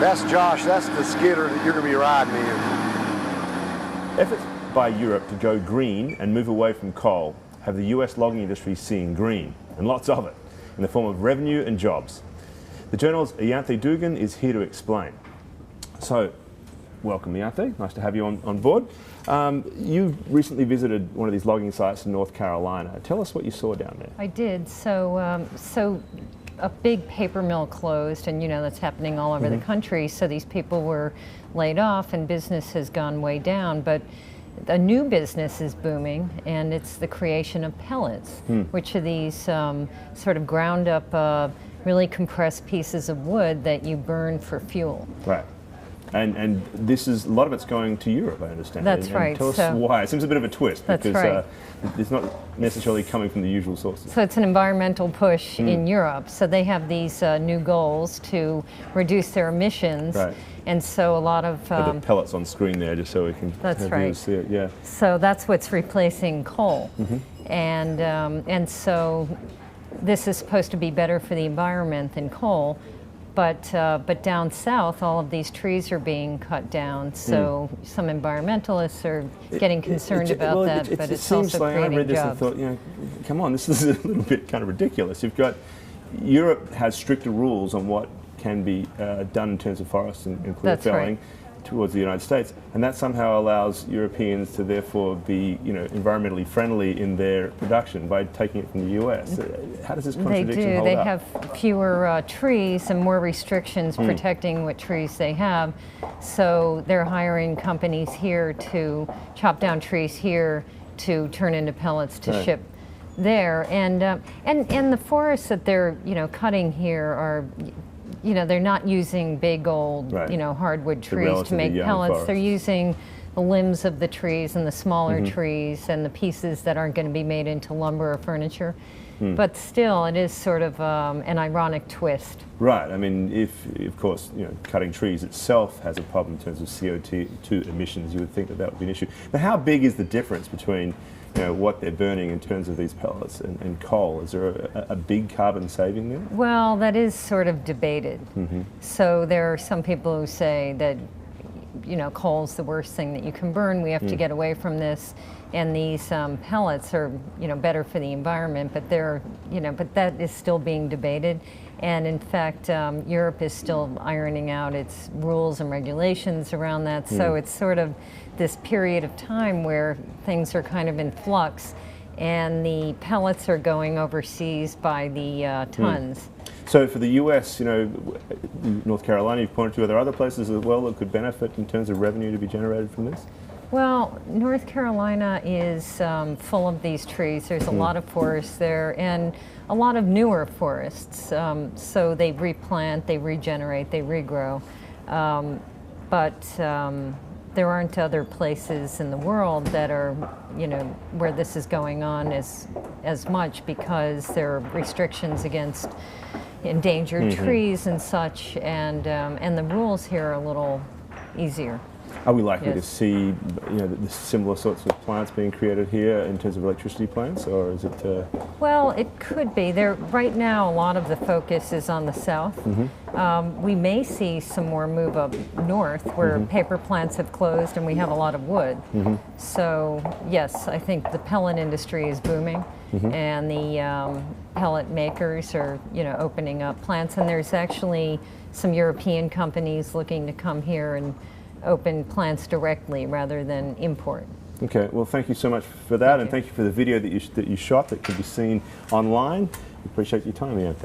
That's Josh. That's the skidder that you're going to be riding in. Efforts by Europe to go green and move away from coal have the US logging industry seeing green, and lots of it, in the form of revenue and jobs. The Journal's Ianthe Dugan is here to explain. So, welcome Ianthe, nice to have you on board. You recently visited one of these logging sites in North Carolina. Tell us what you saw down there. I did. So a big paper mill closed, and you know that's happening all over the country. So these people were laid off, and business has gone way down. But a new business is booming, and it's the creation of pellets, which are these sort of ground up, really compressed pieces of wood that you burn for fuel. Right. And this is, a lot of it's going to Europe, I understand. That's right. Tell us why. It seems a bit of a twist, that's because right. It's not necessarily coming from the usual sources. So it's an environmental push in Europe. So they have these new goals to reduce their emissions. Right. And so a lot of... the pellets on screen there, just so we can that's have right. viewers see it. Yeah. So that's what's replacing coal. And so this is supposed to be better for the environment than coal. But down south, all of these trees are being cut down, so some environmentalists are getting concerned about that, but it's also like creating I read this jobs. and thought, you know, come on, this is a little bit kind of ridiculous. You've got, Europe has stricter rules on what can be done in terms of forests and clear felling towards the United States, and that somehow allows Europeans to therefore be, you know, environmentally friendly in their production by taking it from the US. How does this contradiction hold up? They have fewer trees and more restrictions protecting what trees they have. So they're hiring companies here to chop down trees here to turn into pellets to ship there. And the forests that they're, you know, cutting here are, you know, they're not using big old, you know, hardwood trees to make pellets. Forest. They're using the limbs of the trees and the smaller trees and the pieces that aren't going to be made into lumber or furniture. But still, it is sort of an ironic twist. Right. I mean, if, of course, you know, cutting trees itself has a problem in terms of CO2 emissions, you would think that that would be an issue. But how big is the difference between, you know, what they're burning in terms of these pellets and coal? Is there a big carbon saving there? Well, that is sort of debated. So there are some people who say that, you know, coal's the worst thing that you can burn. We have to get away from this. And these pellets are, you know, better for the environment, but they're, you know, but that is still being debated. And in fact, Europe is still ironing out its rules and regulations around that. So it's sort of this period of time where things are kind of in flux, and the pellets are going overseas by the tons. So for the US, you know, North Carolina, you've pointed to, are there other places as well that could benefit in terms of revenue to be generated from this? Well, North Carolina is full of these trees. There's a lot of forests there, and a lot of newer forests. So they replant, they regenerate, they regrow. But there aren't other places in the world that are, you know, where this is going on as much, because there are restrictions against endangered trees and such, and the rules here are a little easier. Are we likely to see, you know, the similar sorts of plants being created here in terms of electricity plants, or is it? Well, it could be. Right now, a lot of the focus is on the south. We may see some more move up north, where paper plants have closed and we have a lot of wood. So yes, I think the pellet industry is booming, and the pellet makers are, you know, opening up plants. And there's actually some European companies looking to come here and open plants directly rather than import. Okay, well, thank you so much for that, and thank you for the video that you shot that can be seen online. We appreciate your time, Ianthe.